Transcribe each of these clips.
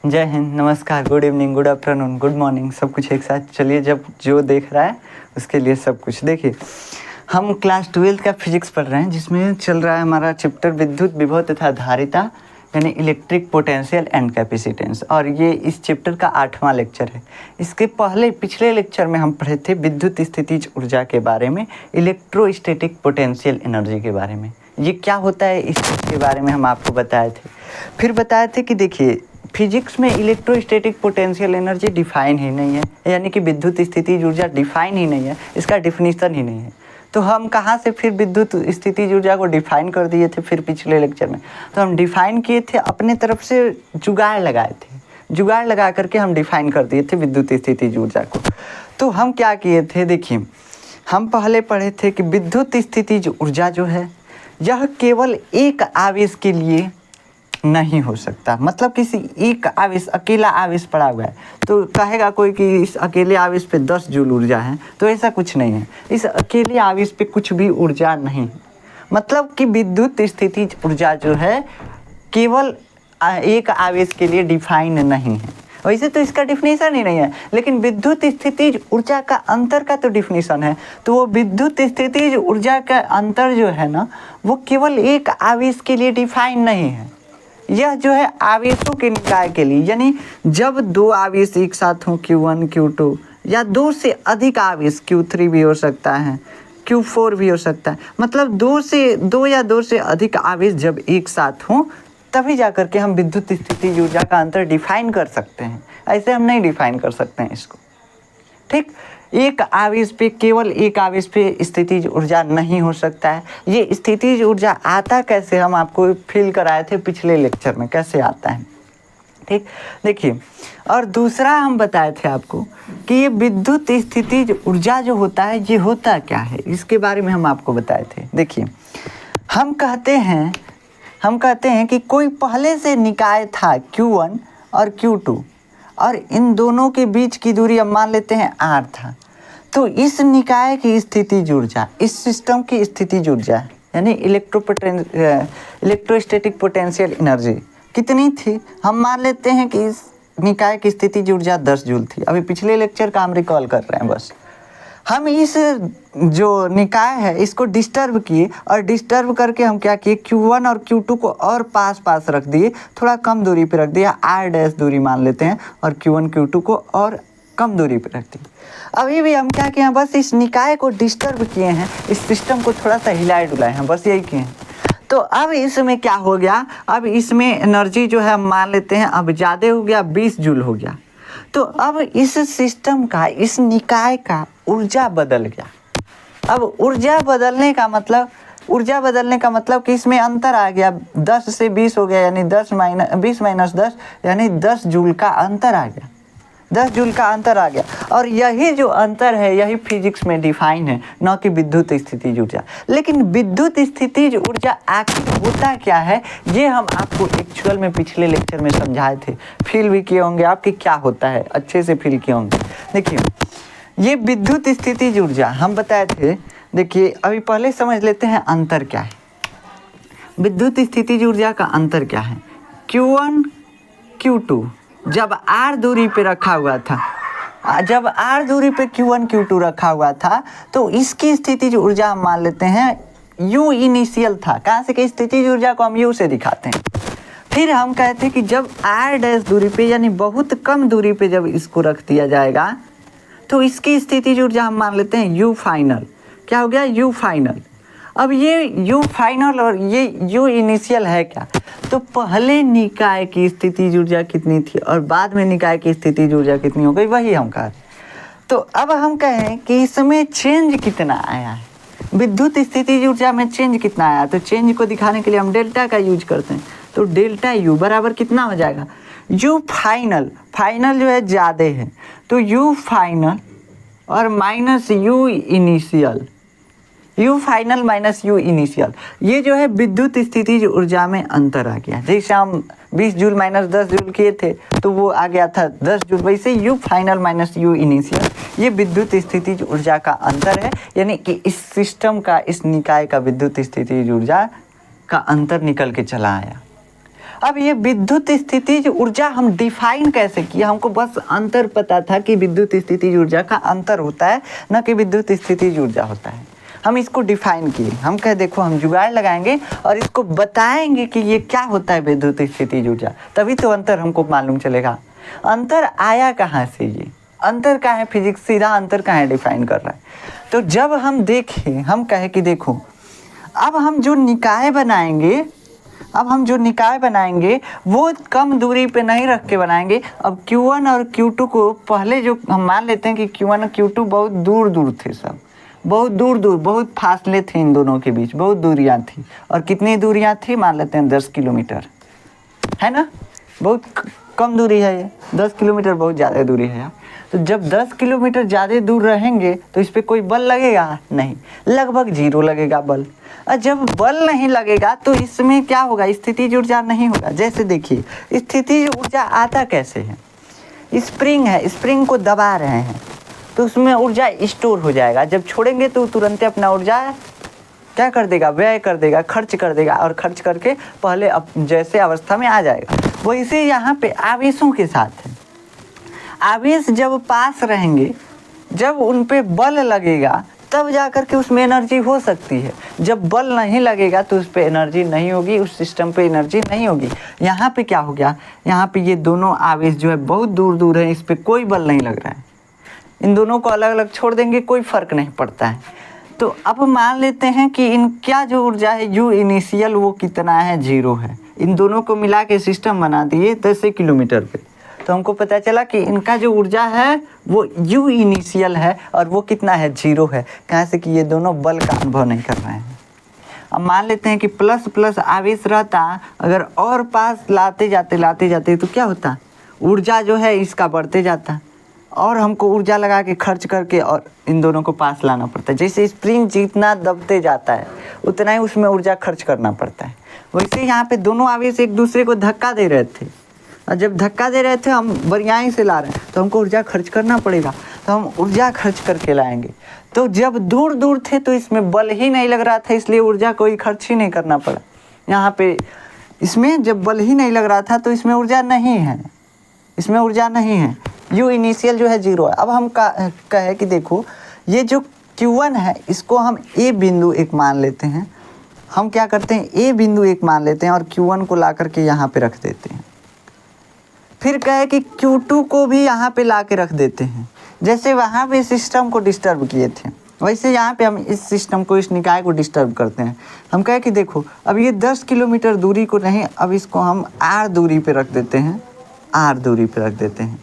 जय हिंद, नमस्कार, good evening, good afternoon, good morning, सब कुछ एक साथ। चलिए, जब जो देख रहा है उसके लिए सब कुछ। देखिए, हम क्लास 12 का फिजिक्स पढ़ रहे हैं, जिसमें चल रहा है हमारा चैप्टर विद्युत विभव तथा धारिता, यानी इलेक्ट्रिक पोटेंशियल एंड कैपेसिटेंस। और ये इस चैप्टर का 8वां लेक्चर है। इसके पिछले लेक्चर में हम पढ़े थे विद्युत स्थितिज ऊर्जा के बारे में, इलेक्ट्रोस्टैटिक पोटेंशियल एनर्जी के बारे में। ये क्या होता है इसके बारे में हम आपको बताए थे। फिर बताए थे कि देखिए, फिजिक्स में इलेक्ट्रोस्टैटिक पोटेंशियल एनर्जी डिफाइन ही नहीं है, यानी कि विद्युत स्थितिज ऊर्जा डिफाइन ही नहीं है, इसका डिफिनीशन ही नहीं है। तो हम कहाँ से फिर विद्युत स्थितिज ऊर्जा को डिफाइन कर दिए थे फिर पिछले लेक्चर में? तो हम डिफाइन किए थे, अपने तरफ से जुगाड़ लगाए थे, जुगाड़ लगा करके हम डिफाइन कर दिए थे विद्युत स्थितिज ऊर्जा को। तो हम क्या किए थे, देखिए, हम पहले पढ़े थे कि विद्युत स्थितिज ऊर्जा जो है यह केवल एक आवेश के लिए नहीं हो सकता। मतलब किसी एक आवेश, अकेला आवेश पड़ा हुआ है तो कहेगा कोई कि इस अकेले आवेश पे 10 जूल ऊर्जा है, तो ऐसा कुछ नहीं है। इस अकेले आवेश पे कुछ भी ऊर्जा नहीं है। मतलब कि विद्युत स्थितिज ऊर्जा जो है केवल एक आवेश के लिए डिफाइन नहीं है। वैसे तो इसका डिफिनीशन ही नहीं है, लेकिन विद्युत स्थितिज ऊर्जा का अंतर का तो डिफिनीशन है। तो वो विद्युत स्थितिज ऊर्जा का अंतर जो है ना, वो केवल एक आवेश के लिए डिफाइन नहीं है। यह जो है आवेशों के निकाय के लिए, यानी जब दो आवेश एक साथ हों, Q1 Q2, या दो से अधिक आवेश, Q3 भी हो सकता है, Q4 भी हो सकता है। मतलब दो या दो से अधिक आवेश जब एक साथ हों, तभी जाकर के हम विद्युत स्थितिज ऊर्जा का अंतर डिफाइन कर सकते हैं। ऐसे हम नहीं डिफाइन कर सकते हैं इसको। ठीक, एक आवेश पे, केवल एक आवेश पे स्थितिज ऊर्जा नहीं हो सकता है। ये स्थितिज ऊर्जा आता कैसे, हम आपको फील कराए थे पिछले लेक्चर में, कैसे आता है। ठीक, देखिए, और दूसरा हम बताए थे आपको कि ये विद्युत स्थितिज ऊर्जा जो होता है ये होता क्या है, इसके बारे में हम आपको बताए थे। देखिए, हम कहते हैं कि कोई पहले से निकाय था Q1 और Q2, और इन दोनों के बीच की दूरी हम मान लेते हैं R था। तो इस निकाय की स्थितिज ऊर्जा, इस सिस्टम की स्थितिज ऊर्जा, यानी इलेक्ट्रोस्टैटिक पोटेंशियल एनर्जी कितनी थी? हम मान लेते हैं कि इस निकाय की स्थितिज ऊर्जा 10 जूल थी। अभी पिछले लेक्चर का हम रिकॉल कर रहे हैं। बस हम इस जो निकाय है इसको डिस्टर्ब किए, और डिस्टर्ब करके हम क्या किए, Q1 और Q2 को और पास पास रख दिए, थोड़ा कम दूरी पे रख दिया, R' दूरी मान लेते हैं, और Q1 Q2 को और कम दूरी पे रख दिए। अभी भी हम क्या किए हैं, बस इस निकाय को डिस्टर्ब किए हैं, इस सिस्टम को थोड़ा सा हिलाए डुलाए हैं, बस यही किए हैं। तो अब इसमें क्या हो गया, अब इसमें एनर्जी जो है हम मान लेते हैं अब ज़्यादा हो गया, 20 जूल हो गया। तो अब इस सिस्टम का, इस निकाय का ऊर्जा बदल गया। अब ऊर्जा बदलने का मतलब कि इसमें अंतर आ गया, 10 से 20 हो गया, यानी 20 - 10 यानी 10 जूल का अंतर आ गया, 10 जूल का अंतर आ गया। और यही जो अंतर है यही फिजिक्स में डिफाइन है, न कि विद्युत स्थितिज ऊर्जा। लेकिन विद्युत स्थितिज ऊर्जा आखिर होता क्या है, ये हम आपको एक्चुअल में पिछले लेक्चर में समझाए थे। फील भी किए होंगे आप कि क्या होता है, अच्छे से फील किए होंगे। देखिए, ये विद्युत स्थितिज ऊर्जा हम बताए थे। देखिए, अभी पहले समझ लेते हैं अंतर क्या है। विद्युत स्थितिज ऊर्जा का अंतर क्या है, Q1 Q2 जब R दूरी पे रखा हुआ था, जब R दूरी पे Q1 Q2 रखा हुआ था, तो इसकी स्थितिज ऊर्जा हम मान लेते हैं U इनिशियल था। कहाँ से, कि स्थितिज ऊर्जा को हम U से दिखाते हैं। फिर हम कहते हैं कि जब R' दूरी पे, यानी बहुत कम दूरी पे जब इसको रख दिया जाएगा, तो इसकी स्थितिज ऊर्जा हम मान लेते हैं U फाइनल। क्या हो गया, U फाइनल। अब ये U फाइनल और ये U इनिशियल है क्या, तो पहले निकाय की स्थितिज ऊर्जा कितनी थी और बाद में निकाय की स्थितिज ऊर्जा कितनी हो गई, वही हम कह रहे हैं। तो अब हम कहें कि इसमें चेंज कितना आया है, विद्युत स्थितिज ऊर्जा में चेंज कितना आया, तो चेंज को दिखाने के लिए हम डेल्टा का यूज करते हैं। तो डेल्टा U बराबर कितना हो जाएगा, U फाइनल, फाइनल जो है ज़्यादा है, तो U फाइनल और minus U initial, U final minus U initial, ये जो है विद्युत स्थितिज ऊर्जा में अंतर आ गया। जैसे हम 20 जूल माइनस 10 जूल किए थे तो वो आ गया था 10 जूल, वैसे U final minus U initial, ये विद्युत स्थितिज ऊर्जा का अंतर है। यानी कि इस सिस्टम का, इस निकाय का विद्युत स्थितिज ऊर्जा का अंतर निकल के चला आया। अब ये विद्युत स्थितिज ऊर्जा हम डिफाइन कैसे किए, हमको बस अंतर पता था कि विद्युत स्थितिज ऊर्जा का अंतर होता है, न कि विद्युत स्थितिज ऊर्जा होता है। हम इसको डिफाइन किए, हम कहे देखो हम जुगाड़ लगाएंगे और इसको बताएंगे कि ये क्या होता है विद्युत स्थितिज ऊर्जा, तभी तो अंतर हमको मालूम चलेगा। अंतर आया कहाँ से, ये अंतर कहाँ है, फिजिक्स सीधा अंतर कहाँ है डिफाइन कर रहा है। तो जब हम देखें, हम कहे कि देखो अब हम जो निकाय बनाएंगे वो कम दूरी पे नहीं रख के बनाएंगे। अब Q1 और Q2 को पहले जो हम मान लेते हैं कि Q1 और Q2 बहुत दूर दूर थे, सब बहुत दूर दूर, बहुत फासले थे इन दोनों के बीच, बहुत दूरियां थी। और कितनी दूरियां थी मान लेते हैं 10 किलोमीटर, है ना, बहुत कम दूरी है ये, 10 किलोमीटर बहुत ज़्यादा दूरी है। तो जब 10 किलोमीटर ज़्यादा दूर रहेंगे तो इस पर कोई बल लगेगा नहीं, लगभग 0 लगेगा बल। और जब बल नहीं लगेगा तो इसमें क्या होगा, स्थितिज ऊर्जा नहीं होगा। जैसे देखिए स्थितिज ऊर्जा आता कैसे है, स्प्रिंग है, स्प्रिंग को दबा रहे हैं तो उसमें ऊर्जा स्टोर हो जाएगा, जब छोड़ेंगे तो तुरंत अपना ऊर्जा क्या कर देगा, व्यय कर देगा, खर्च कर देगा, और खर्च करके पहले जैसे अवस्था में आ जाएगा। वैसे यहाँ पे आवेशों के साथ है, आवेश जब पास रहेंगे, जब उन पे बल लगेगा तब जा कर के उसमें एनर्जी हो सकती है। जब बल नहीं लगेगा तो उस पर एनर्जी नहीं होगी, उस सिस्टम पे एनर्जी नहीं होगी। यहाँ पे क्या हो गया, यहाँ पे ये दोनों आवेश जो है बहुत दूर दूर है, इस पर कोई बल नहीं लग रहा है, इन दोनों को अलग अलग छोड़ देंगे कोई फ़र्क नहीं पड़ता है। तो अब मान लेते हैं कि इनका जो ऊर्जा है यू इनिशियल वो कितना है, 0 है। इन दोनों को मिला के सिस्टम बना दिए 10 किलोमीटर पे, तो हमको पता चला कि इनका जो ऊर्जा है वो यू इनिशियल है और वो कितना है, 0 है। कहाँ से कि ये दोनों बल का अनुभव नहीं कर रहे हैं। अब मान लेते हैं कि प्लस प्लस आवेश रहता, अगर और पास लाते जाते तो क्या होता, ऊर्जा जो है इसका बढ़ते जाता और हमको ऊर्जा लगा के खर्च करके और इन दोनों को पास लाना पड़ता है। जैसे स्प्रिंग जितना दबते जाता है उतना ही उसमें ऊर्जा खर्च करना पड़ता है। वैसे यहाँ पे दोनों आवेश एक दूसरे को धक्का दे रहे थे, और जब धक्का दे रहे थे हम बरियाई से ला रहे हैं तो हमको ऊर्जा खर्च करना पड़ेगा, तो हम ऊर्जा खर्च करके लाएंगे। तो जब दूर दूर थे तो इसमें बल ही नहीं लग रहा था, इसलिए ऊर्जा कोई खर्च ही नहीं करना पड़ा। यहाँ पे इसमें जब बल ही नहीं लग रहा था तो इसमें ऊर्जा नहीं है, इसमें ऊर्जा नहीं है, यू इनिशियल जो है 0 है। अब हम कहे कि देखो ये जो Q1 है इसको हम ए बिंदु एक मान लेते हैं। हम क्या करते हैं, ए बिंदु एक मान लेते हैं और Q1 को ला करके यहाँ पे रख देते हैं। फिर कहे कि Q2 को भी यहाँ पे ला के रख देते हैं। जैसे वहाँ पे सिस्टम को डिस्टर्ब किए थे वैसे यहाँ पे हम इस सिस्टम को, इस निकाय को डिस्टर्ब करते हैं। हम कहे कि देखो अब ये 10 किलोमीटर दूरी को नहीं, अब इसको हम R दूरी पे रख देते हैं, R दूरी पे रख देते हैं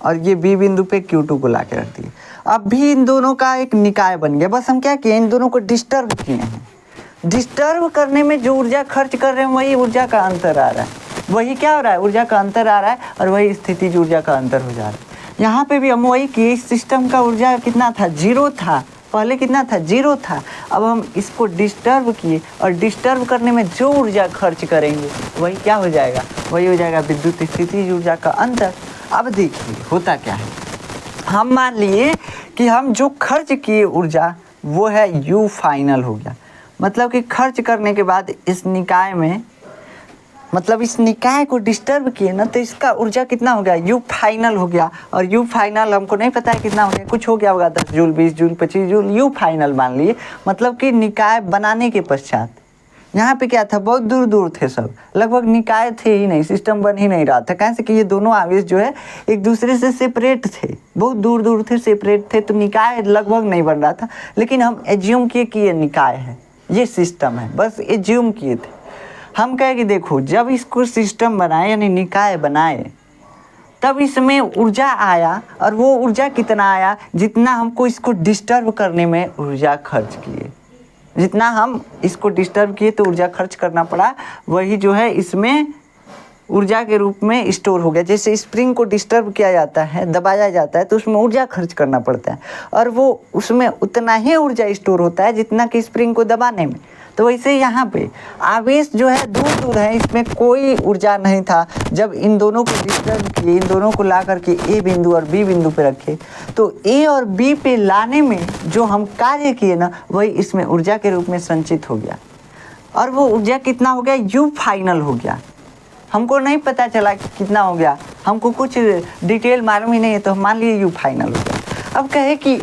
और ये B बिंदु पे Q2 को ला के रख दिए। अब भी इन दोनों का एक निकाय बन गया। बस हम क्या किए, इन दोनों को डिस्टर्ब किए हैं। डिस्टर्ब करने में जो ऊर्जा खर्च कर रहे हैं वही ऊर्जा का अंतर आ रहा है, वही क्या हो रहा है, ऊर्जा का अंतर आ रहा है और वही स्थितिज ऊर्जा का अंतर हो जा रहा है। यहाँ पे भी हम वही किए, इस सिस्टम का ऊर्जा कितना था, 0 था, पहले कितना था, 0 था। अब हम इसको डिस्टर्ब किए और डिस्टर्ब करने में जो ऊर्जा खर्च करेंगे वही क्या हो जाएगा, वही हो जाएगा विद्युत स्थितिज ऊर्जा का अंतर। अब देखिए होता क्या है, हम मान लिए कि हम जो खर्च किए ऊर्जा वो है यू फाइनल हो गया, मतलब कि खर्च करने के बाद इस निकाय में, मतलब इस निकाय को डिस्टर्ब किए ना, तो इसका ऊर्जा कितना हो गया, यू फाइनल हो गया। और यू फाइनल हमको नहीं पता है कितना हो गया, कुछ हो गया होगा 10 joule, 20 joule, 25 joule, you final मान लिए। मतलब कि निकाय बनाने के पश्चात यहाँ पे क्या था, बहुत दूर दूर थे सब, लगभग निकाय थे ही नहीं, सिस्टम बन ही नहीं रहा था। कैसे कि ये दोनों आवेश जो है एक दूसरे से सेपरेट थे, बहुत दूर दूर थे, सेपरेट थे, तो निकाय लगभग नहीं बन रहा था। लेकिन हम एज्यूम किए कि ये निकाय है, ये सिस्टम है, बस एज्यूम किए थे। हम कहे कि देखो जब इसको सिस्टम बनाए यानी निकाय बनाए तब इसमें ऊर्जा आया, और वो ऊर्जा कितना आया, जितना हमको इसको डिस्टर्ब करने में ऊर्जा खर्च किए, जितना हम इसको डिस्टर्ब किए तो ऊर्जा खर्च करना पड़ा, वही जो है इसमें ऊर्जा के रूप में स्टोर हो गया। जैसे स्प्रिंग को डिस्टर्ब किया जाता है, दबाया जाता है, तो उसमें ऊर्जा खर्च करना पड़ता है और वो उसमें उतना ही ऊर्जा स्टोर होता है जितना कि स्प्रिंग को दबाने में। तो वैसे यहाँ पे आवेश जो है दूर दूर है, इसमें कोई ऊर्जा नहीं था। जब इन दोनों को डिस्टर्ब किए, इन दोनों को ला करके ए बिंदु और बी बिंदु पे रखे, तो ए और बी पे लाने में जो हम कार्य किए ना, वही इसमें ऊर्जा के रूप में संचित हो गया। और वो ऊर्जा कितना हो गया, यू फाइनल हो गया। हमको नहीं पता चला कि कितना हो गया, हमको कुछ डिटेल मालूम ही नहीं है, तो हम मान लिए यू फाइनल हो गया। अब कहे कि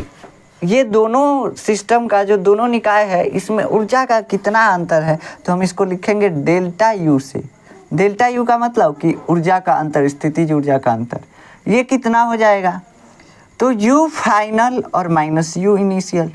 ये दोनों सिस्टम का जो दोनों निकाय है इसमें ऊर्जा का कितना अंतर है, तो हम इसको लिखेंगे डेल्टा यू से। डेल्टा यू का मतलब कि ऊर्जा का अंतर, स्थितिज ऊर्जा का अंतर, ये कितना हो जाएगा, तो यू फाइनल और माइनस यू इनिशियल,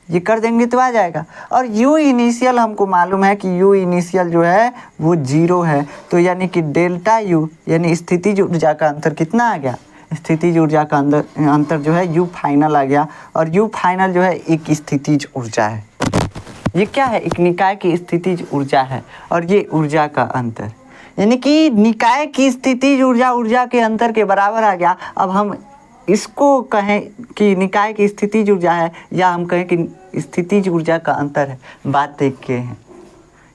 ये कर देंगे तो आ जाएगा। और यू इनिशियल हमको मालूम है कि यू इनिशियल जो है वो 0 है, तो यानी कि डेल्टा यू यानी स्थितिज ऊर्जा का अंतर कितना आ गया, स्थितिज ऊर्जा का अंतर जो है यू फाइनल आ गया। और यू फाइनल जो है एक स्थितिज ऊर्जा है, ये क्या है, एक निकाय की स्थितिज ऊर्जा है, और ये ऊर्जा का अंतर यानी कि निकाय की स्थितिज ऊर्जा ऊर्जा के अंतर के बराबर आ गया। अब हम इसको कहें कि निकाय की स्थितिज ऊर्जा है, या हम कहें कि स्थितिज ऊर्जा का अंतर है, बात एक के हैं।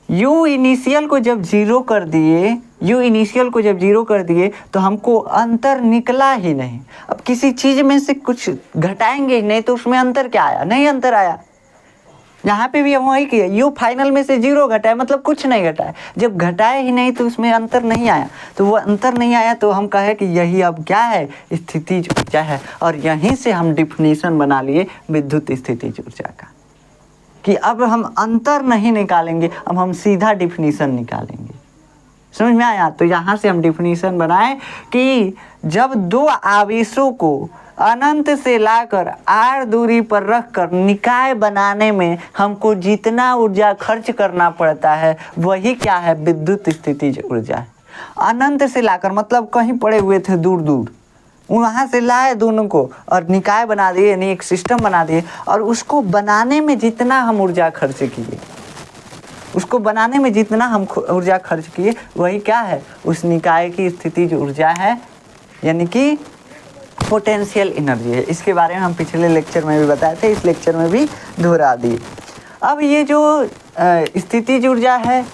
यू इनिशियल को जब 0 कर दिए, यू इनिशियल को जब 0 कर दिए तो हमको अंतर निकला ही नहीं। अब किसी चीज़ में से कुछ घटाएंगे ही नहीं तो उसमें अंतर क्या आया, नहीं अंतर आया। यहाँ पे भी हम वही किए, यू फाइनल में से 0 घटाए मतलब कुछ नहीं घटाए, जब घटाए ही नहीं तो उसमें अंतर नहीं आया, तो वो अंतर नहीं आया तो हम कहे कि यही अब क्या है, स्थितिज ऊर्जा है। और यहीं से हम डिफिनीशन बना लिए विद्युत स्थितिज ऊर्जा का, कि अब हम अंतर नहीं निकालेंगे, अब हम सीधा डिफिनीशन निकालेंगे। समझ में आया? तो यहाँ से हम डिफिनीशन बनाए कि जब दो आवेशों को अनंत से लाकर r दूरी पर रखकर निकाय बनाने में हमको जितना ऊर्जा खर्च करना पड़ता है वही क्या है, विद्युत स्थितिज ऊर्जा है। अनंत से लाकर मतलब कहीं पड़े हुए थे दूर दूर, वहाँ से लाए दोनों को और निकाय बना दिए, यानी एक सिस्टम बना दिए, और उसको बनाने में जितना हम ऊर्जा खर्च किए, उसको बनाने में जितना हम ऊर्जा खर्च किए वही क्या है, उस निकाय की स्थितिज ऊर्जा है, यानी कि पोटेंशियल एनर्जी है। इसके बारे में हम पिछले लेक्चर में भी बताए थे, इस लेक्चर में भी दोहरा दिए। अब ये जो स्थितिज ऊर्जा है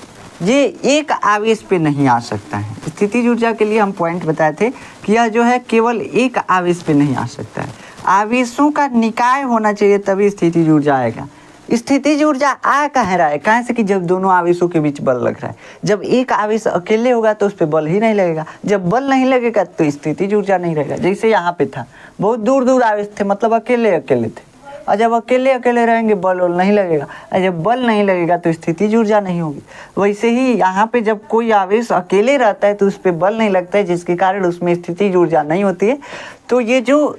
ये एक आवेश पे नहीं आ सकता है। स्थितिज ऊर्जा के लिए हम पॉइंट बताए थे कि यह जो है केवल एक आवेश पे नहीं आ सकता है, आवेशों का निकाय होना चाहिए तभी स्थितिज ऊर्जा आएगा। स्थितिज ऊर्जा आ कहाँ रहा है, कहाँ से कि जब दोनों आवेशों के बीच बल लग रहा है। जब एक आवेश अकेले होगा तो उस पर बल ही नहीं लगेगा, जब बल नहीं लगेगा तो स्थितिज ऊर्जा नहीं रहेगा। जैसे यहाँ पे था, बहुत दूर दूर आवेश थे, मतलब अकेले अकेले थे, और जब अकेले अकेले रहेंगे बल नहीं लगेगा, और जब बल नहीं लगेगा तो स्थितिज ऊर्जा नहीं होगी। वैसे ही यहाँ पे जब कोई आवेश अकेले रहता है तो उस पर बल नहीं लगता है, जिसके कारण उसमें स्थितिज ऊर्जा नहीं होती है। तो ये जो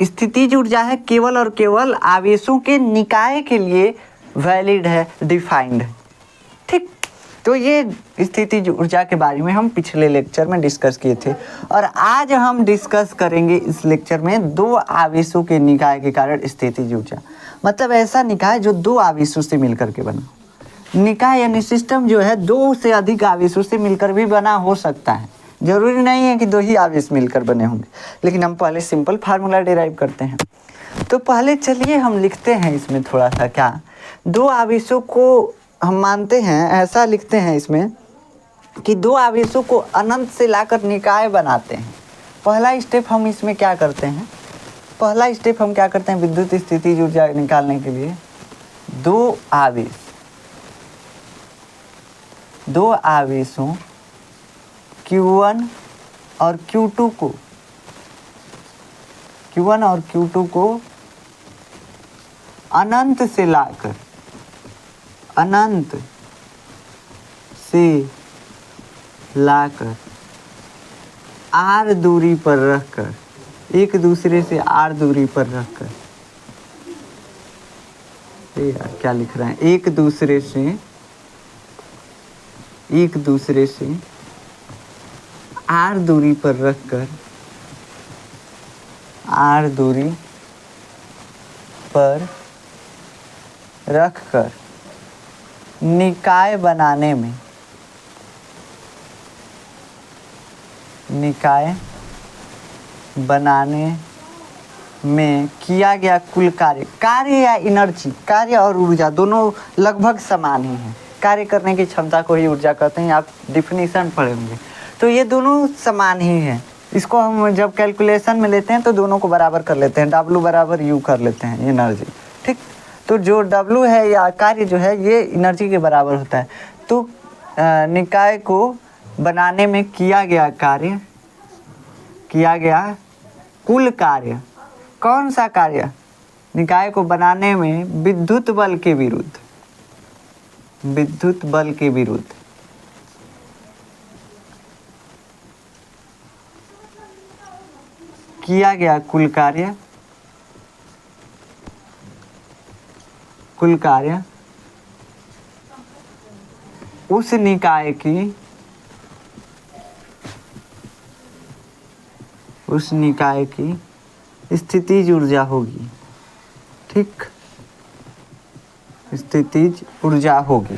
स्थितिज ऊर्जा है केवल और केवल आवेशों के निकाय के लिए वैलिड है, डिफाइंड है, ठीक। तो ये स्थितिज ऊर्जा के बारे में हम पिछले लेक्चर में डिस्कस किए थे, और आज हम डिस्कस करेंगे इस लेक्चर में दो आवेशों के निकाय के कारण स्थितिज ऊर्जा। मतलब ऐसा निकाय जो दो आवेशों से मिलकर के बना। निकाय यानी सिस्टम जो है दो से अधिक आवेशों से मिलकर भी बना हो सकता है, जरूरी नहीं है कि दो ही आवेश मिलकर बने होंगे। लेकिन हम पहले सिंपल फार्मूला डिराइव करते हैं। तो पहले चलिए हम लिखते हैं इसमें थोड़ा सा, क्या दो आवेशों को हम मानते हैं, ऐसा लिखते हैं इसमें कि दो आवेशों को अनंत से लाकर निकाय बनाते हैं। पहला स्टेप हम इसमें क्या करते हैं, पहला स्टेप हम क्या करते हैं, विद्युत स्थितिज ऊर्जा निकालने के लिए दो आवेशों Q1 और Q2 को अनंत से लाकर r दूरी पर रखकर, एक दूसरे से r दूरी पर रखकर, यार क्या लिख रहे हैं, एक दूसरे से r दूरी पर रखकर निकाय बनाने में किया गया कुल कार्य या एनर्जी, कार्य और ऊर्जा दोनों लगभग समान ही हैं। कार्य करने की क्षमता को ही ऊर्जा कहते हैं, आप डिफिनीशन पढ़े होंगे। तो ये दोनों समान ही हैं। इसको हम जब कैलकुलेशन में लेते हैं तो दोनों को बराबर कर लेते हैं, W बराबर U कर लेते हैं, एनर्जी, ठीक। तो जो W है या कार्य जो है ये एनर्जी के बराबर होता है। तो निकाय को बनाने में किया गया कुल कार्य, कौन सा कार्य? निकाय को बनाने में विद्युत बल के विरुद्ध किया गया कुल कार्य उस निकाय की स्थितिज ऊर्जा होगी। ठीक, स्थितिज ऊर्जा होगी।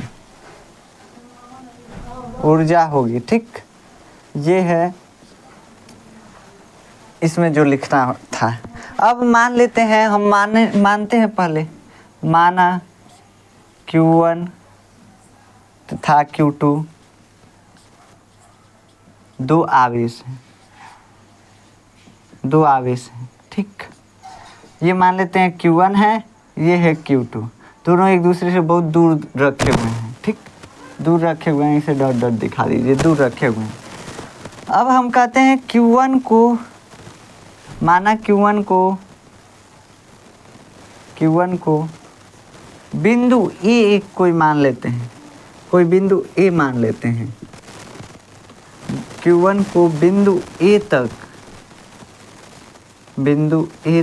ठीक, ये है इसमें जो लिखना था। अब मान लेते हैं, हम मानते हैं पहले, माना Q1 तथा Q2 दो आवेश हैं। ठीक, ये मान लेते हैं Q1 है, ये है Q2, दोनों एक दूसरे से बहुत दूर रखे हुए हैं। ठीक, दूर रखे हुए हैं, इसे डॉट दिखा दीजिए, दूर रखे हुए हैं। अब हम कहते हैं Q1 को बिंदु ए कोई मान लेते हैं, बिंदु ए मान लेते हैं। Q1 को बिंदु ए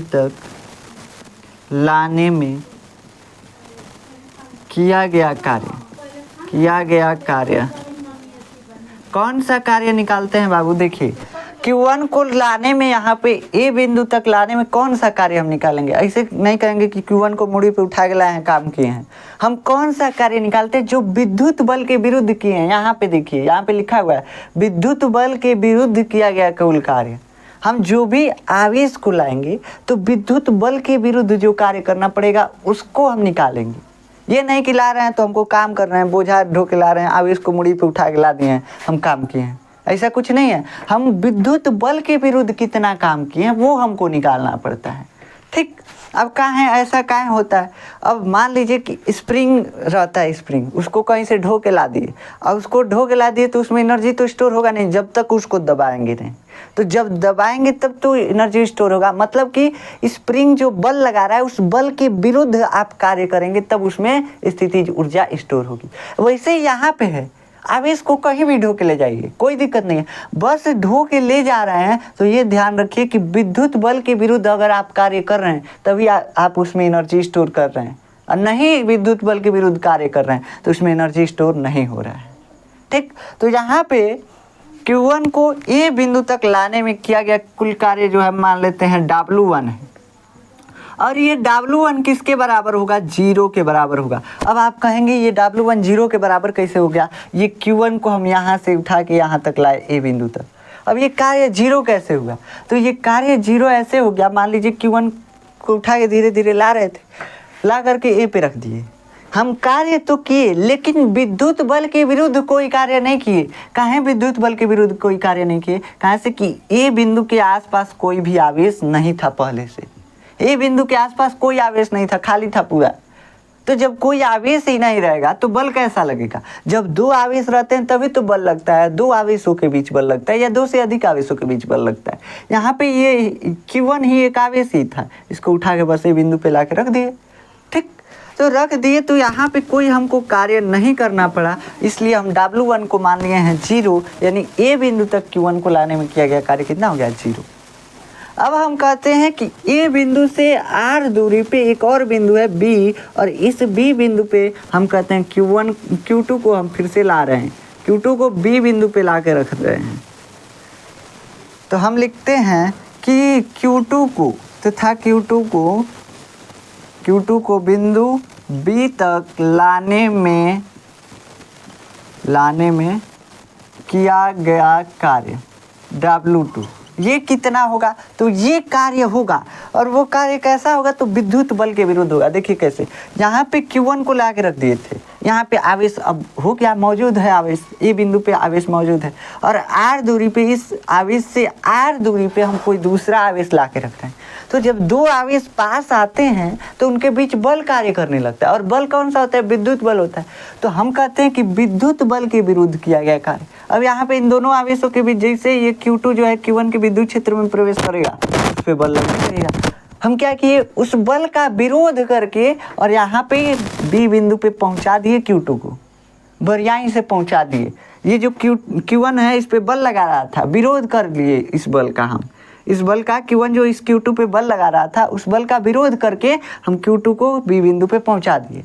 तक लाने में किया गया कार्य, कौन सा कार्य निकालते हैं बाबू? देखिए, Q1 को लाने में, यहाँ पे ए बिंदु तक लाने में कौन सा कार्य हम निकालेंगे? ऐसे नहीं कहेंगे कि Q1 को मुड़ी पे उठा के लाए हैं, काम किए हैं। हम कौन सा कार्य निकालते हैं जो विद्युत बल के विरुद्ध किए हैं। यहाँ पे देखिए, यहाँ पे लिखा हुआ है विद्युत बल के विरुद्ध किया गया कुल कार्य। हम जो भी आवेश को लाएंगे तो विद्युत बल के विरुद्ध जो कार्य करना पड़ेगा उसको हम निकालेंगे। ये नहीं कि ला रहे हैं तो हमको काम कर रहे हैं, बोझा ढो के ला रहे हैं, आवेश को मुड़ी पे उठा के ला दिए हैं, हम काम किए हैं, ऐसा कुछ नहीं है। हम विद्युत बल के विरुद्ध कितना काम किए हैं वो हमको निकालना पड़ता है। ठीक, अब कहाँ ऐसा कहाँ होता है? अब मान लीजिए कि स्प्रिंग रहता है, स्प्रिंग उसको कहीं से ढो के ला दिए, और उसको ढो के ला दिए तो उसमें एनर्जी तो स्टोर होगा नहीं जब तक उसको दबाएंगे नहीं। तो जब दबाएंगे तब तो एनर्जी स्टोर होगा, मतलब कि स्प्रिंग जो बल लगा रहा है उस बल के विरुद्ध आप कार्य करेंगे तब उसमें स्थितिज ऊर्जा स्टोर होगी। वैसे यहाँ पे है, आवेश को कहीं भी ढो के ले जाइए, कोई दिक्कत नहीं है, बस ढो के ले जा रहे हैं तो ये ध्यान रखिए कि विद्युत बल के विरुद्ध अगर आप कार्य कर रहे हैं तभी आप उसमें एनर्जी स्टोर कर रहे हैं, और नहीं विद्युत बल के विरुद्ध कार्य कर रहे हैं तो उसमें एनर्जी स्टोर नहीं हो रहा है। ठीक, तो यहाँ पे Q1 को ए बिंदु तक लाने में किया गया कुल कार्य जो है मान लेते हैं W1 है, और ये W1 किसके बराबर होगा? 0 के बराबर होगा। अब आप कहेंगे ये W1 0 के बराबर कैसे हो गया? ये Q1 को हम यहाँ से उठा के यहाँ तक लाए ए बिंदु तक, अब ये कार्य 0 कैसे हुआ? तो ये कार्य 0 ऐसे हो गया, मान लीजिए Q1 को उठा के धीरे धीरे ला रहे थे, ला करके ए पे रख दिए। हम कार्य तो किए लेकिन विद्युत बल के विरुद्ध कोई कार्य नहीं किए। कहाँ विद्युत बल के विरुद्ध कोई कार्य नहीं किए? कहाँ से कि ए बिंदु के आसपास कोई भी आवेश नहीं था, पहले से ए बिंदु के आसपास कोई आवेश नहीं था, खाली था पूरा। तो जब कोई आवेश ही नहीं रहेगा तो बल कैसा लगेगा? जब दो आवेश रहते हैं तभी तो बल लगता है, दो आवेशों के बीच बल लगता है या दो से अधिक आवेशों के बीच बल लगता है। यहाँ पे ये Q1 ही एक आवेश ही था, इसको उठा के बस ए बिंदु पे ला के रख दिए। ठीक, तो रख दिए तो यहाँ पे कोई हमको कार्य नहीं करना पड़ा, इसलिए हम W1 को मान लिए हैं 0, यानी ए बिंदु तक Q1 को लाने में किया गया कार्य कितना हो गया? 0। अब हम कहते हैं कि ए बिंदु से R दूरी पे एक और बिंदु है B, और इस B बिंदु पे हम कहते हैं Q2 को हम फिर से ला रहे हैं, Q2 को B बिंदु पे ला के रख रहे हैं। तो हम लिखते हैं कि Q2 को तथा Q2 को बिंदु B तक लाने में किया गया कार्य W2 ये कितना होगा? तो ये कार्य होगा, और वो कार्य कैसा होगा? तो विद्युत बल के विरुद्ध होगा। देखिए कैसे, यहाँ पे Q1 को ला के रख दिए थे, यहाँ पे आवेश अब हो गया, मौजूद है आवेश, ए बिंदु पे आवेश मौजूद है, और R दूरी पे इस आवेश से R दूरी पे हम कोई दूसरा आवेश ला के रख रहे हैं। तो जब दो आवेश पास आते हैं तो उनके बीच बल कार्य करने लगता है, और बल कौन सा होता है? विद्युत बल होता है। तो हम कहते हैं कि विद्युत बल के विरुद्ध किया गया कार्य। अब यहाँ पे इन दोनों आवेशों के बीच जैसे ये Q2 जो है Q1 के विद्युत क्षेत्र में प्रवेश करेगा, उस पर बल लगने लगेगा। हम क्या किए, उस बल का विरोध करके और यहाँ पे B बिंदु पे पहुँचा दिए Q2 को, बरियाई से पहुँचा दिए। ये जो Q1 है इस पे बल लगा रहा था, विरोध कर लिए इस बल का। हम इस बल का Q1 जो इस Q2 पे बल लगा रहा था, उस बल का विरोध करके हम Q2 को B बिंदु पे पहुँचा दिए।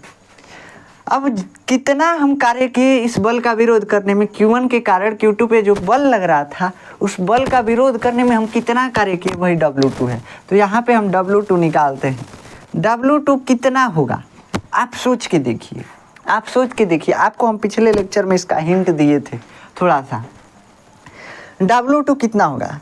अब कितना हम कार्य किए इस बल का विरोध करने में, Q1 के कारण Q2 पे जो बल लग रहा था उस बल का विरोध करने में हम कितना कार्य किए, वही W2 है। तो यहाँ पे हम W2 निकालते हैं। W2 कितना होगा, आप सोच के देखिए, आप सोच के देखिए। आपको हम पिछले लेक्चर में इसका हिंट दिए थे थोड़ा सा। W2 कितना होगा?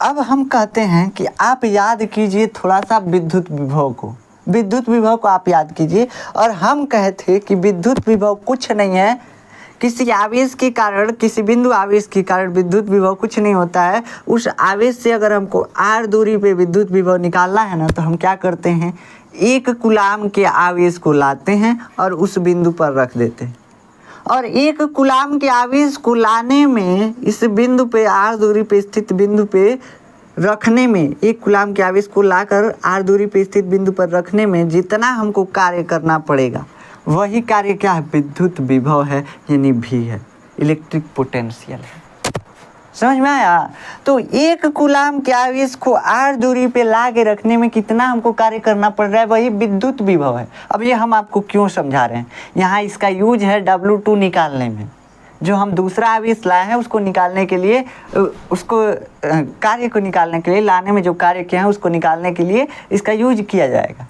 अब हम कहते हैं कि आप याद कीजिए थोड़ा सा विद्युत विभव को, विद्युत विभव को आप याद कीजिए। और हम कहे थे कि विद्युत विभव कुछ नहीं है, किसी आवेश के कारण, किसी बिंदु आवेश के कारण विद्युत विभव कुछ नहीं होता है। उस आवेश से अगर हमको r दूरी पे विद्युत विभव निकालना है ना, तो हम क्या करते हैं, 1 कूलाम के आवेश को लाते हैं और उस बिंदु पर रख देते हैं। और 1 कूलाम के आवेश को लाने में, इस बिंदु पे r दूरी पे स्थित बिंदु पे रखने में, 1 कूलाम के आवेश को लाकर r दूरी पे स्थित बिंदु पर रखने में जितना हमको कार्य करना पड़ेगा, वही कार्य क्या है, विद्युत विभव है, यानी V है, इलेक्ट्रिक पोटेंशियल है। समझ में आया? तो 1 कूलाम के आवेश को r दूरी पे ला के रखने में कितना हमको कार्य करना पड़ रहा है, वही विद्युत विभव है। अब ये हम आपको क्यों समझा रहे हैं, यहाँ इसका यूज है W2 निकालने में। जो हम दूसरा आवेश लाए हैं उसको निकालने के लिए, उसको कार्य को निकालने के लिए, लाने में जो कार्य किया है उसको निकालने के लिए इसका यूज किया जाएगा।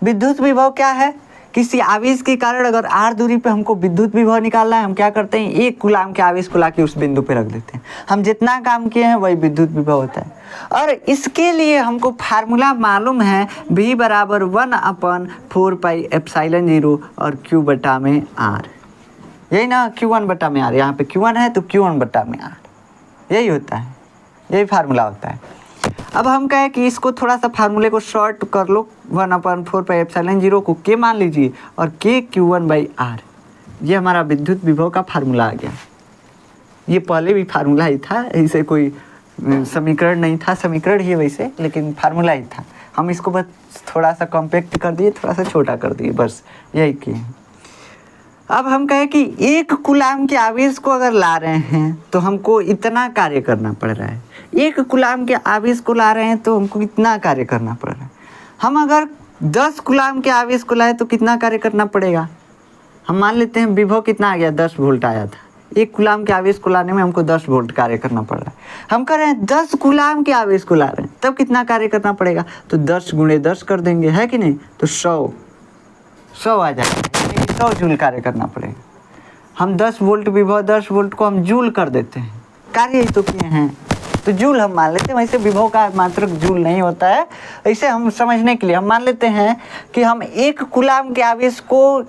विद्युत विभव क्या है, किसी आवेश के कारण अगर r दूरी पे हमको विद्युत विभव निकालना है, हम क्या करते हैं, 1 कूलाम के आवेश को लाके उस बिंदु पे रख देते हैं। हम जितना काम किए हैं वही विद्युत विभव होता है। और इसके लिए हमको फार्मूला मालूम है, V बराबर 1/4πε0 और Q बटा में R, यही ना, Q1 बटा में R। यहाँ पे Q1 है तो Q1 बटा में R, यही होता है, यही फार्मूला होता है। अब हम कहें कि इसको थोड़ा सा फार्मूले को शॉर्ट कर लो, 1/4πε0 को K मान लीजिए और K Q1/R, ये हमारा विद्युत विभव का फार्मूला आ गया। ये पहले भी फार्मूला ही था, इसे कोई समीकरण नहीं था, समीकरण ही वैसे, लेकिन फार्मूला ही था। हम इसको बस थोड़ा सा कॉम्पैक्ट कर दिए, थोड़ा सा छोटा कर दिए, बस यही किए। अब हम कहें कि 1 कूलाम के आवेश को अगर ला रहे हैं तो हमको इतना कार्य करना पड़ रहा है। 1 कूलाम के आवेश को ला रहे हैं तो हमको इतना कार्य करना पड़ रहा है। हम अगर 10 कूलाम के आवेश को लाए तो कितना कार्य करना पड़ेगा, हम मान लेते हैं विभव कितना आ गया, 10 वोल्ट आया था। 1 कूलाम के आवेश को लाने में हमको 10 वोल्ट कार्य करना पड़ रहा है। हम कर रहे हैं 10 कूलाम के आवेश को ला रहे हैं, तब कितना कार्य करना पड़ेगा, तो 10 × 10 कर देंगे, है कि नहीं, तो 100 आ जाएगा, 100 जूल कार्य करना पड़ेगा। हम 10 वोल्ट विभव, 10 वोल्ट को हम जूल कर देते हैं, कार्य ही तो किए हैं, तो जूल हम मान लेते हैं। वैसे विभव का मात्रक जूल नहीं होता है, ऐसे हम समझने के लिए हम मान लेते हैं कि हम 1 कूलाम के आवेश को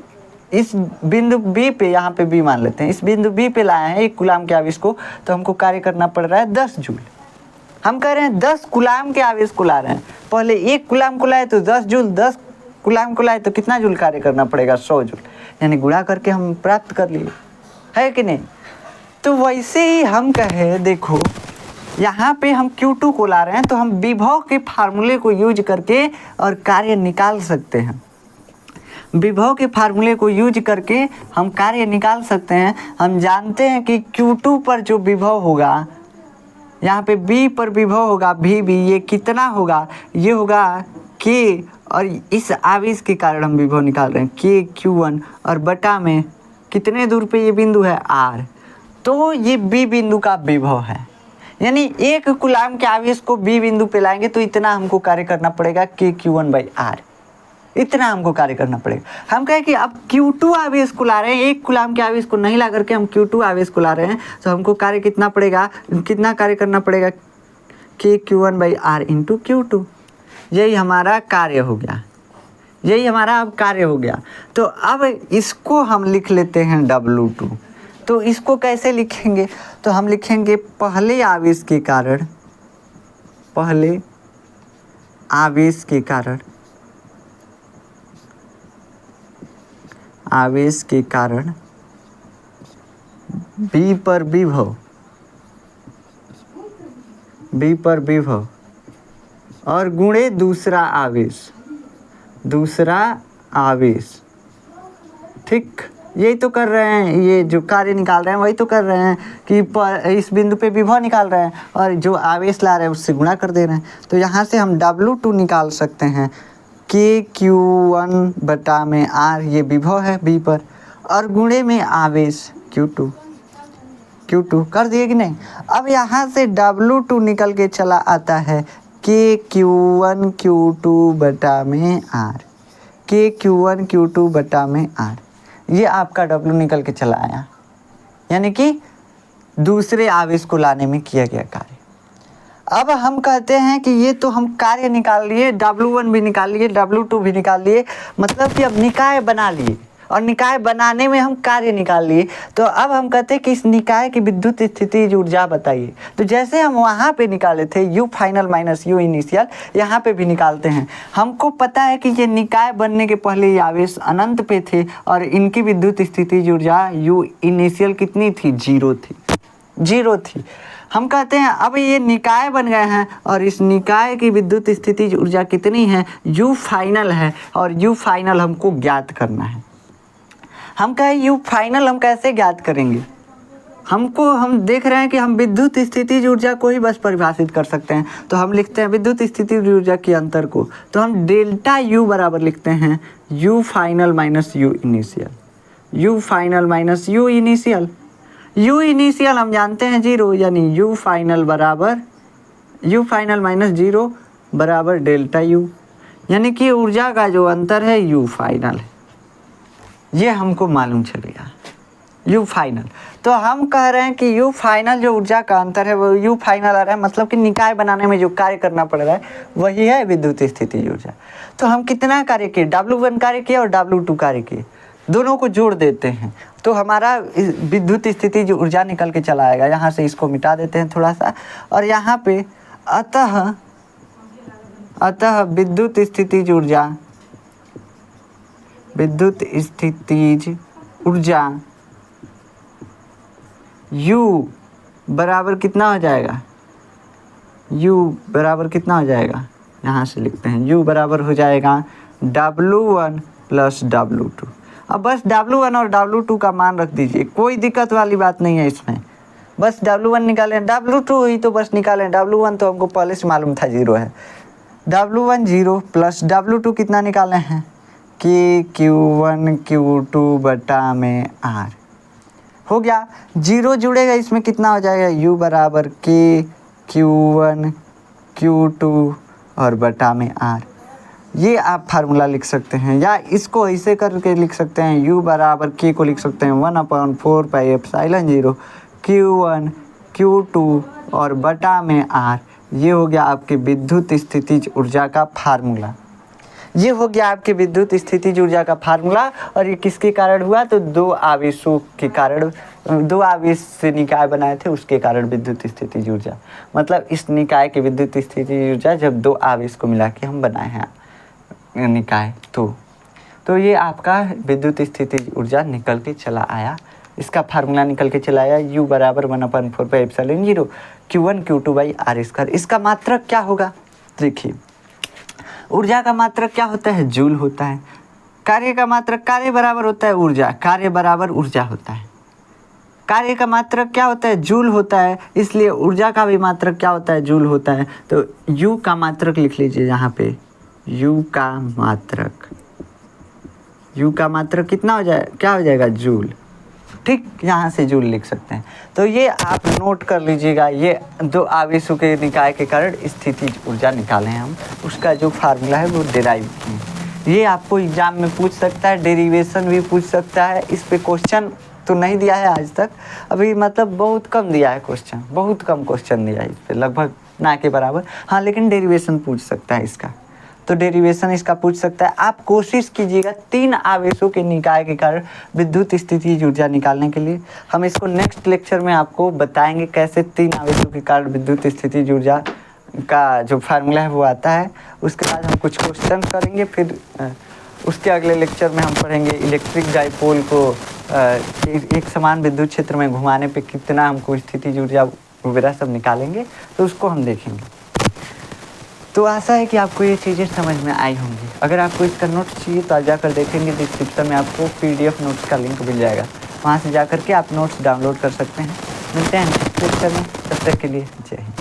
इस बिंदु B पे, यहाँ पे B मान लेते हैं, इस बिंदु B पे लाए हैं 1 कूलाम के आवेश को, तो हमको कार्य करना पड़ रहा है 10 जूल। हम कह रहे हैं 10 कूलाम के आवेश को ला रहे हैं, पहले 1 कूलाम को लाए तो 10 जूल, 10 कूलाम को लाए तो कितना जूल कार्य करना पड़ेगा, 100 जूल, यानी गुणा करके हम प्राप्त कर लिए, है कि नहीं। तो वैसे ही हम कहे, देखो यहाँ पे हम Q2 को ला रहे हैं तो हम विभव के फार्मूले को यूज करके और कार्य निकाल सकते हैं। विभव के फार्मूले को यूज करके हम कार्य निकाल सकते हैं। हम जानते हैं कि Q2 पर जो विभव होगा, यहाँ पे B पर विभव होगा VB, ये कितना होगा, ये होगा K, और इस आवेश के कारण हम विभव निकाल रहे हैं K Q1, और बटा में कितने दूर पे ये बिंदु है R, तो ये B बिंदु का विभव है। यानी 1 कूलाम के आवेश को B बिंदु पे लाएंगे तो इतना हमको कार्य करना पड़ेगा K Q1/R, इतना हमको कार्य करना पड़ेगा। हम कहें कि अब Q2 आवेश को ला रहे हैं, 1 कूलाम के आवेश को नहीं ला करके हम Q2 आवेश को ला रहे हैं, तो हमको कार्य कितना पड़ेगा, कितना कार्य करना पड़ेगा, K Q1/R इंटू Q2। यही हमारा कार्य हो गया, यही हमारा अब कार्य हो गया। तो अब इसको हम लिख लेते हैं W2। तो इसको कैसे लिखेंगे, तो हम लिखेंगे पहले आवेश के कारण, पहले आवेश के कारण बी पर विभव और गुणे दूसरा आवेश। ठीक, यही तो कर रहे हैं, ये जो कार्य निकाल रहे हैं वही तो कर रहे हैं कि इस बिंदु पे विभव निकाल रहे हैं और जो आवेश ला रहे हैं उससे गुणा कर दे रहे हैं। तो यहाँ से हम W2 निकाल सकते हैं, KQ1/R, ये विभव है B पर, और गुणे में आवेश Q2 कर दिए कि नहीं। अब यहाँ से W2 निकल के चला आता है KQ1 Q2/R, KQ1 Q2/R, ये आपका W निकल के चला आया, यानी कि दूसरे आवेश को लाने में किया गया कार्य। अब हम कहते हैं कि ये तो हम कार्य निकाल लिए, W1 भी निकाल लिए, W2 भी निकाल लिए, मतलब कि अब निकाय बना लिए और निकाय बनाने में हम कार्य निकाल लिए। तो अब हम कहते हैं कि इस निकाय की विद्युत स्थितिज ऊर्जा बताइए। तो जैसे हम वहाँ पे निकाले थे U final minus U initial, यहाँ पे भी निकालते हैं। हमको पता है कि ये निकाय बनने के पहले ये आवेश अनंत पे थे और इनकी विद्युत स्थितिज ऊर्जा U इनिशियल कितनी थी, 0 थी। हम कहते हैं अब ये निकाय बन गए हैं और इस निकाय की विद्युत स्थितिज ऊर्जा कितनी है, U फाइनल है, और U फाइनल हमको ज्ञात करना है। हम कहें U फाइनल हम कैसे ज्ञात करेंगे, हम देख रहे हैं कि हम विद्युत स्थितिज ऊर्जा को ही बस परिभाषित कर सकते हैं। तो हम लिखते हैं विद्युत स्थितिज ऊर्जा के अंतर को, तो हम डेल्टा U बराबर लिखते हैं U final minus U initial, U final minus U initial. U initial हम जानते हैं 0, यानी U फाइनल माइनस 0 बराबर डेल्टा U, यानी कि ऊर्जा का जो अंतर है U फाइनल है, ये हमको मालूम चल गया U फाइनल। तो हम कह रहे हैं कि U फाइनल जो ऊर्जा का अंतर है वो U फाइनल आ रहा है, मतलब कि निकाय बनाने में जो कार्य करना पड़ रहा है वही है विद्युत स्थितिज ऊर्जा। तो हम कितना कार्य किए, W1 कार्य किए और W2 कार्य किए, दोनों को जोड़ देते हैं तो हमारा विद्युत स्थितिज ऊर्जा निकल के चला आएगा। यहाँ से इसको मिटा देते हैं थोड़ा सा, और यहाँ पे अतः विद्युत स्थितिज ऊर्जा U बराबर कितना हो जाएगा, यहाँ से लिखते हैं U बराबर हो जाएगा W1 प्लस W2। अब बस W1 और W2 का मान रख दीजिए, कोई दिक्कत वाली बात नहीं है इसमें, बस W1 निकालें, W2 ही तो बस निकालें, W1 तो हमको पहले से मालूम था 0 है, W1 0 प्लस W2 कितना निकाले हैं, KQ1 Q2/R हो गया। 0 जुड़ेगा इसमें कितना हो जाएगा, U बराबर KQ1 Q2 और R। ये आप फार्मूला लिख सकते हैं, या इसको ऐसे करके लिख सकते हैं, U बराबर K को लिख सकते हैं 1/4 पाई एप्सिलॉन 0 Q1 Q2 और R। ये हो गया आपके विद्युत स्थितिज ऊर्जा का फार्मूला, ये हो गया आपके विद्युत स्थितिज ऊर्जा का फार्मूला। और ये किसके कारण हुआ, तो दो आवेशों के कारण, दो आवेश से निकाय बनाए थे उसके कारण विद्युत स्थितिज ऊर्जा, मतलब इस निकाय की विद्युत स्थितिज ऊर्जा जब दो आवेश को मिला के हम बनाए हैं निकाय, तो ये आपका विद्युत स्थितिज ऊर्जा निकल के चला आया। इसका फार्मूला निकल के चला आया U बराबर 1/4 पाई एप्सिलॉन 0 Q1 Q2/R²। इसका मात्रक क्या होगा, देखिए ऊर्जा का मात्रक क्या होता है, जूल होता है। कार्य का मात्रक, कार्य बराबर होता है ऊर्जा, कार्य बराबर ऊर्जा होता है। कार्य का मात्रक क्या होता है, जूल होता है, इसलिए ऊर्जा का भी मात्रक क्या होता है, जूल होता है। तो U का मात्रक लिख लीजिए यहाँ पे, U का मात्रक कितना हो जाए, क्या हो जाएगा, जूल। ठीक, यहाँ से जूल लिख सकते हैं। तो ये आप नोट कर लीजिएगा, ये दो आवेशों के निकाय के कारण स्थितिज ऊर्जा निकाले हैं हम, उसका जो फार्मूला है वो डिराइव किए। ये आपको एग्जाम में पूछ सकता है, डेरिवेशन भी पूछ सकता है। इस पे क्वेश्चन तो नहीं दिया है आज तक, अभी मतलब बहुत कम दिया है क्वेश्चन, बहुत कम क्वेश्चन दिया है इस पे, लगभग ना के बराबर। हाँ, लेकिन डेरिवेशन पूछ सकता है इसका, तो डेरिवेशन इसका पूछ सकता है। आप कोशिश कीजिएगा 3 आवेशों के निकाय के कारण विद्युत स्थितिज ऊर्जा निकालने के लिए। हम इसको नेक्स्ट लेक्चर में आपको बताएंगे कैसे 3 आवेशों के कारण विद्युत स्थितिज ऊर्जा का जो फार्मूला है वो आता है। उसके बाद हम कुछ क्वेश्चन करेंगे, फिर उसके अगले लेक्चर में हम पढ़ेंगे इलेक्ट्रिक डाइपोल को एक समान विद्युत क्षेत्र में घुमाने पे कितना हमको स्थितिज ऊर्जा वगैरह सब निकालेंगे, तो उसको हम देखेंगे। तो आशा है कि आपको ये चीज़ें समझ में आई होंगी। अगर आपको इसका नोट्स चाहिए तो आप जाकर देखेंगे, डिस्क्रिप्शन में आपको PDF नोट्स का लिंक मिल जाएगा, वहाँ से जाकर के आप नोट्स डाउनलोड कर सकते हैं। मिलते हैं नेक्स्ट लेक्चर में, तब तक के लिए जय हिंद।